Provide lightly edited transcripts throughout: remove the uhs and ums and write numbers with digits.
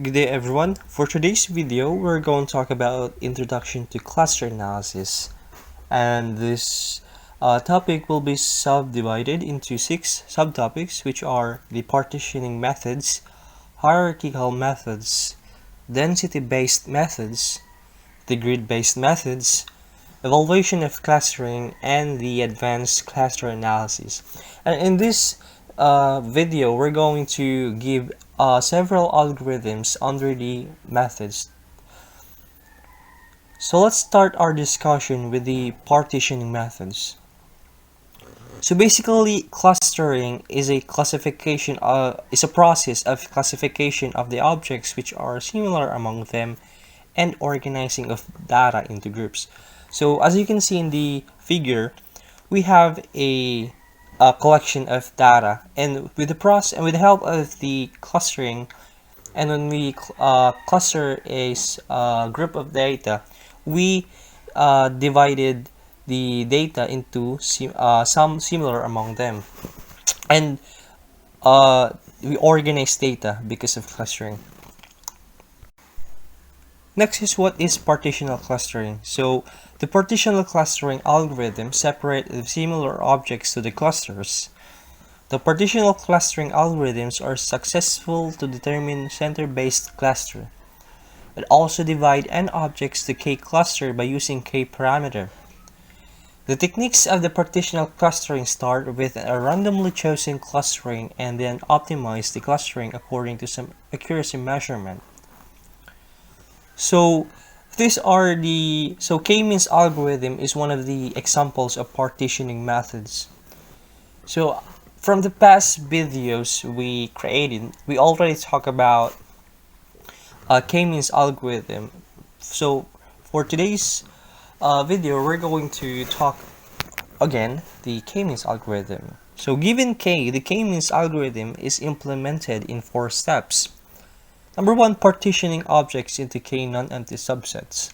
Good day everyone. For today's video, we're going to talk about Introduction to Cluster Analysis. And this topic will be subdivided into 6 subtopics, which are the partitioning methods, hierarchical methods, density-based methods, the grid-based methods, evaluation of clustering, and the advanced cluster analysis. And in this video, we're going to give several algorithms under the methods. So let's start our discussion with the partitioning methods. So basically, clustering is a process of classification of the objects which are similar among them and organizing of data into groups. So as you can see in the figure, we have a collection of data, and with the help of the clustering, and when we cluster a group of data, we divided the data into some similar among them, and we organize data because of clustering. Next is what is partitional clustering. So the partitional clustering algorithm separates the similar objects to the clusters. The partitional clustering algorithms are successful to determine center-based cluster. It also divide n objects to k cluster by using k parameter. The techniques of the partitional clustering start with a randomly chosen clustering and then optimize the clustering according to some accuracy measurement. So K-means algorithm is one of the examples of partitioning methods. So from the past videos we created, we already talked about K-means algorithm. So for today's video, we're going to talk again the K-means algorithm. So given K, the K-means algorithm is implemented in 4 steps. Number 1, partitioning objects into k non-empty subsets.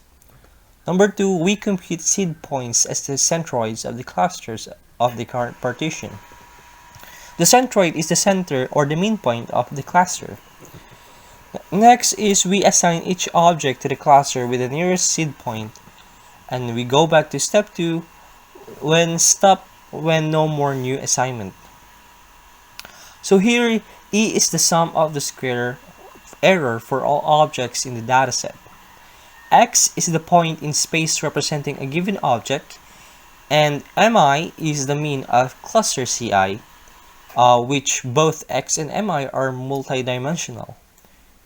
Number 2, we compute seed points as the centroids of the clusters of the current partition. The centroid is the center or the mean point of the cluster. Next is we assign each object to the cluster with the nearest seed point, and we go back to step 2 when no more new assignment. So here E is the sum of the square error for all objects in the dataset. X is the point in space representing a given object, and Mi is the mean of cluster Ci, which both X and Mi are multidimensional.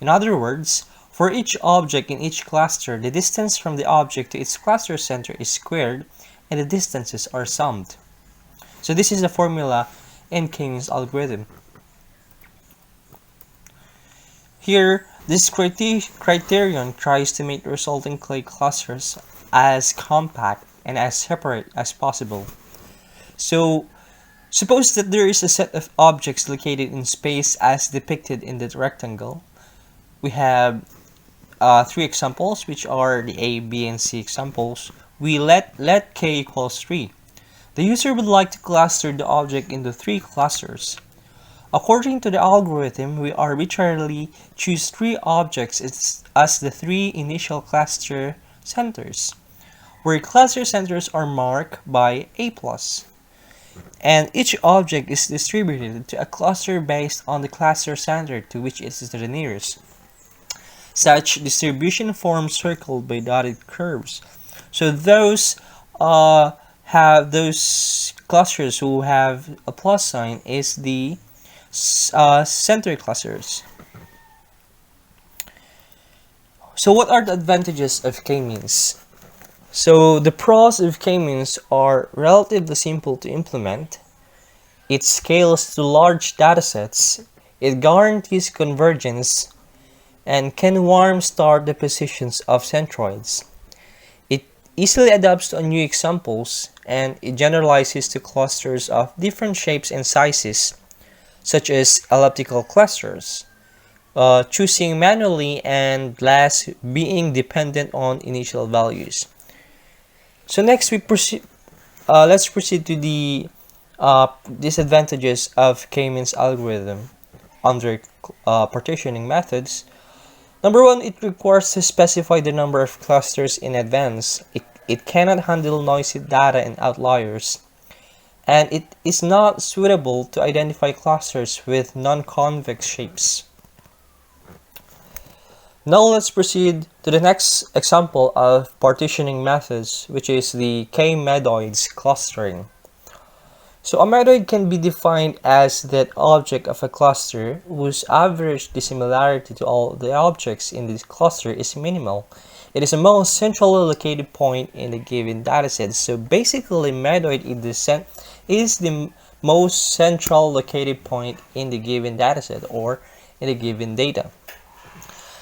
In other words, for each object in each cluster, the distance from the object to its cluster center is squared, and the distances are summed. So this is the formula in K-means algorithm. Here, this criterion tries to make the resulting clay clusters as compact and as separate as possible. So, suppose that there is a set of objects located in space as depicted in the rectangle. We have 3 examples, which are the A, B, and C examples. We let k equals 3. The user would like to cluster the object into 3 clusters. According to the algorithm, we arbitrarily choose 3 objects as the 3 initial cluster centers, where cluster centers are marked by A+, and each object is distributed to a cluster based on the cluster center to which it is the nearest. Such distribution forms circled by dotted curves. So those clusters who have a plus sign is the center clusters. So what are the advantages of K-means? So the pros of K-means are relatively simple to implement. It scales to large datasets. It guarantees convergence and can warm start the positions of centroids. It easily adapts to new examples, and it generalizes to clusters of different shapes and sizes, such as elliptical clusters, choosing manually and last being dependent on initial values. So next let's proceed to the disadvantages of K-means algorithm under partitioning methods. Number one, it requires to specify the number of clusters in advance. It cannot handle noisy data and outliers. And it is not suitable to identify clusters with non-convex shapes. Now let's proceed to the next example of partitioning methods, which is the k-medoids clustering. So a medoid can be defined as that object of a cluster whose average dissimilarity to all the objects in this cluster is minimal. It is the most centrally located point in a given dataset. So basically, medoid is the most central located point in the given dataset or in the given data.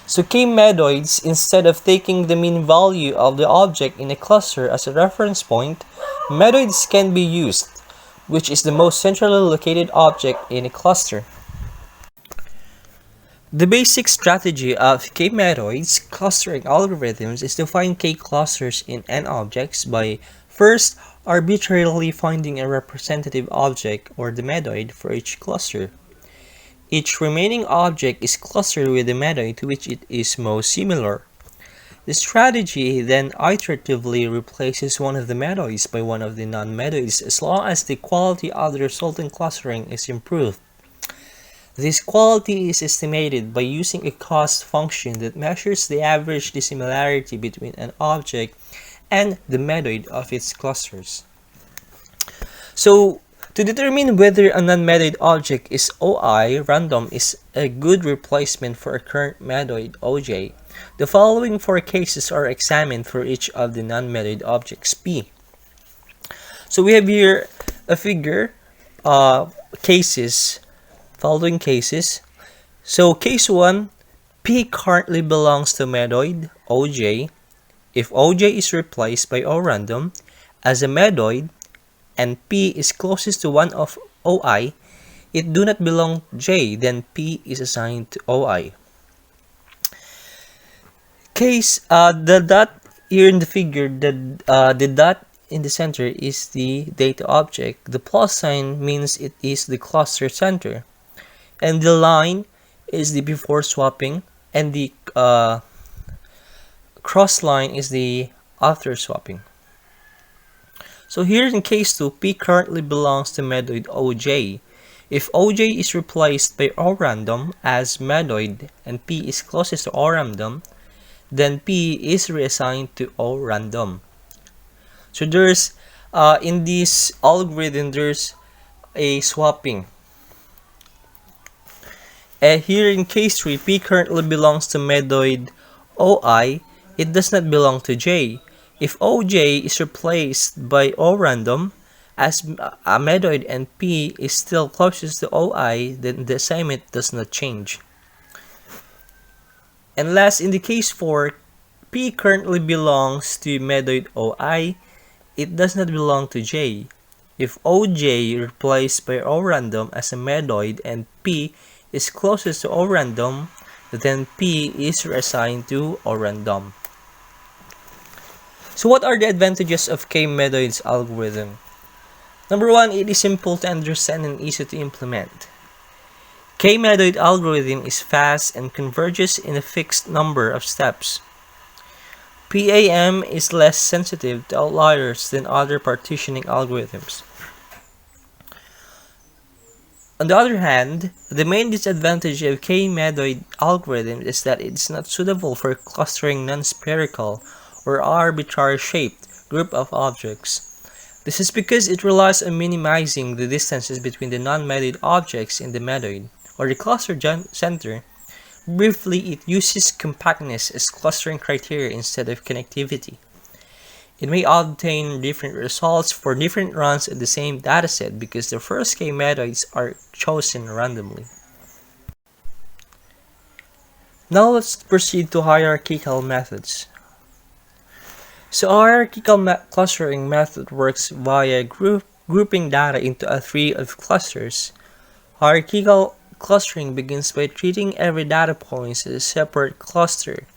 So k-medoids, instead of taking the mean value of the object in a cluster as a reference point, medoids can be used, which is the most centrally located object in a cluster. The basic strategy of k-medoids clustering algorithms is to find k-clusters in n objects by first arbitrarily finding a representative object or the medoid for each cluster. Each remaining object is clustered with the medoid to which it is most similar. The strategy then iteratively replaces one of the medoids by one of the non-medoids as long as the quality of the resulting clustering is improved. This quality is estimated by using a cost function that measures the average dissimilarity between an object and the medoid of its clusters. So, to determine whether a non-medoid object is OI, random is a good replacement for a current medoid OJ. The following four cases are examined for each of the non-medoid objects P. So we have here a figure, following cases. So case 1, P currently belongs to medoid OJ. If OJ is replaced by O random as a medoid, and P is closest to one of OI, it do not belong J, then P is assigned to OI. The dot here in the figure, the dot in the center is the data object. The plus sign means it is the cluster center. And the line is the before swapping, and the cross line is the after swapping. So here in case 2, P currently belongs to medoid OJ. If OJ is replaced by O random as medoid and P is closest to O random, then P is reassigned to O random. So there's, in this algorithm, there's a swapping. Here in case 3, P currently belongs to medoid OI. It does not belong to J. If OJ is replaced by O random as a medoid and P is still closest to OI, then the assignment does not change. And last, in the case 4, P currently belongs to medoid OI. It does not belong to J. If OJ replaced by O random as a medoid and P is closest to O random, then P is reassigned to O random. So what are the advantages of k-medoids algorithm? Number 1, it is simple to understand and easy to implement. K-medoid algorithm is fast and converges in a fixed number of steps. PAM is less sensitive to outliers than other partitioning algorithms. On the other hand, the main disadvantage of k-medoid algorithm is that it is not suitable for clustering non-spherical or arbitrary shaped group of objects. This is because it relies on minimizing the distances between the non-medoid objects in the medoid, or the cluster center. Briefly, it uses compactness as clustering criteria instead of connectivity. It may obtain different results for different runs in the same dataset because the first k-medoids are chosen randomly. Now let's proceed to hierarchical methods. So hierarchical clustering method works via grouping data into a tree of clusters. Hierarchical clustering begins by treating every data point as a separate cluster.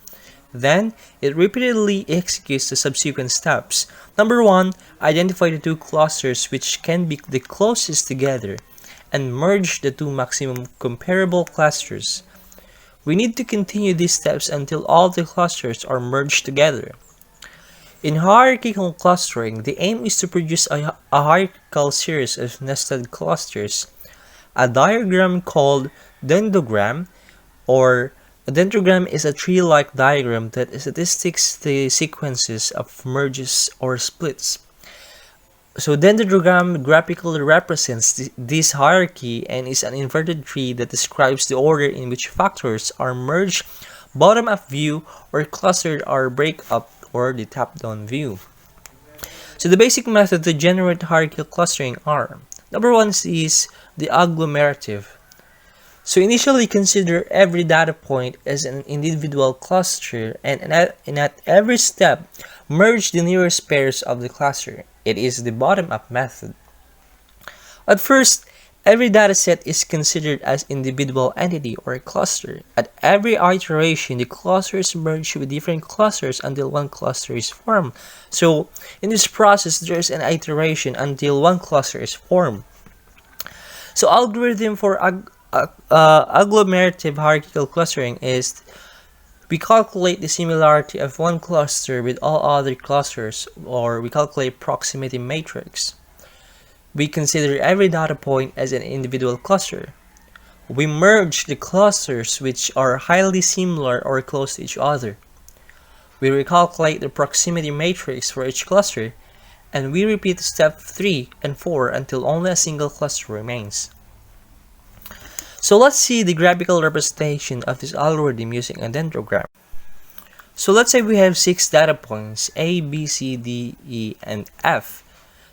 Then, it repeatedly executes the subsequent steps. Number 1, identify the two clusters which can be the closest together and merge the two maximum comparable clusters. We need to continue these steps until all the clusters are merged together. In hierarchical clustering, the aim is to produce a hierarchical series of nested clusters. A diagram called dendrogram, or a dendrogram, is a tree-like diagram that statistics the sequences of merges or splits. So dendrogram graphically represents this hierarchy and is an inverted tree that describes the order in which factors are merged, bottom-up view, or clustered or break-up, or the top-down view. So the basic method to generate hierarchical clustering are: number one is the agglomerative. So initially consider every data point as an individual cluster, and at every step, merge the nearest pairs of the cluster. It is the bottom-up method. At first, every dataset is considered as individual entity or cluster. At every iteration, the clusters merge with different clusters until one cluster is formed. So in this process, there is an iteration until one cluster is formed. So algorithm for agglomerative hierarchical clustering is: we calculate the similarity of one cluster with all other clusters, or we calculate proximity matrix. We consider every data point as an individual cluster. We merge the clusters which are highly similar or close to each other. We recalculate the proximity matrix for each cluster, and we repeat step 3 and 4 until only a single cluster remains. So let's see the graphical representation of this algorithm using a dendrogram. So let's say we have 6 data points, A, B, C, D, E, and F.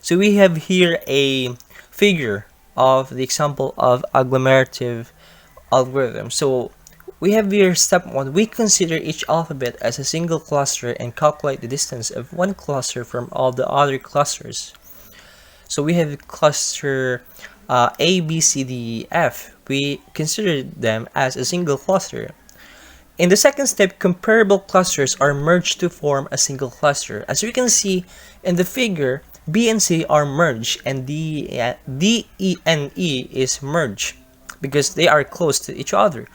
So we have here a figure of the example of agglomerative algorithm. So we have here step 1. We consider each alphabet as a single cluster and calculate the distance of one cluster from all the other clusters. So we have cluster A, B, C, D, E, F. We consider them as a single cluster. In the second step, comparable clusters are merged to form a single cluster. As we can see in the figure, B and C are merged, and D, E, and E is merged because they are close to each other.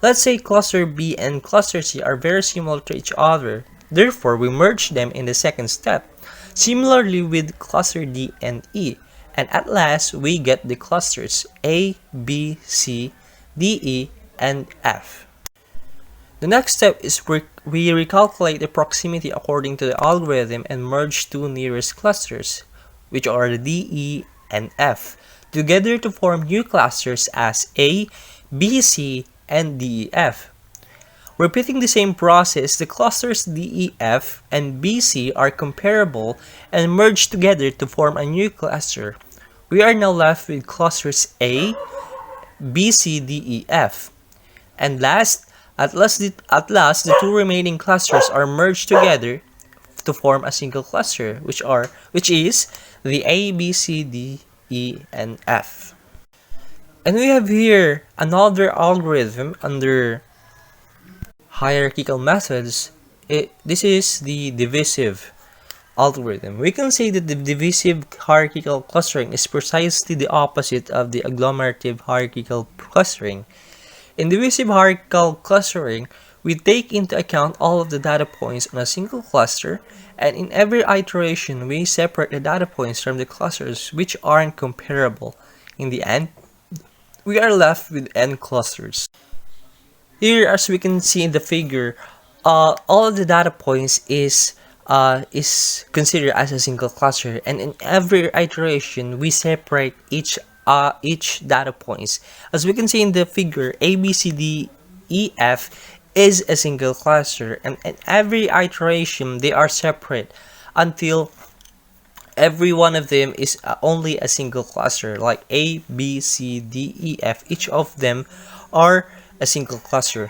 Let's say cluster B and cluster C are very similar to each other. Therefore, we merge them in the second step. Similarly with cluster D and E. And at last, we get the clusters A, B, C, D, E, and F. The next step is we recalculate the proximity according to the algorithm and merge two nearest clusters, which are the D, E, and F, together to form new clusters as A, B, C, and D, E, F. Repeating the same process, the clusters D, E, F, and B, C are comparable and merge together to form a new cluster. We are now left with clusters A, B, C, D, E, F. And at last, the two remaining clusters are merged together to form a single cluster, which is the A, B, C, D, E, and F. And we have here another algorithm under hierarchical methods. This is the divisive algorithm. We can say that the divisive hierarchical clustering is precisely the opposite of the agglomerative hierarchical clustering. In divisive hierarchical clustering, we take into account all of the data points on a single cluster, and in every iteration, we separate the data points from the clusters which aren't comparable. In the end, we are left with n clusters. Here, as we can see in the figure, all of the data points is considered as a single cluster, and in every iteration, we separate each data points. As we can see in the figure, A, B, C, D, E, F is a single cluster, and in every iteration, they are separate until every one of them is only a single cluster, like A, B, C, D, E, F. Each of them are a single cluster.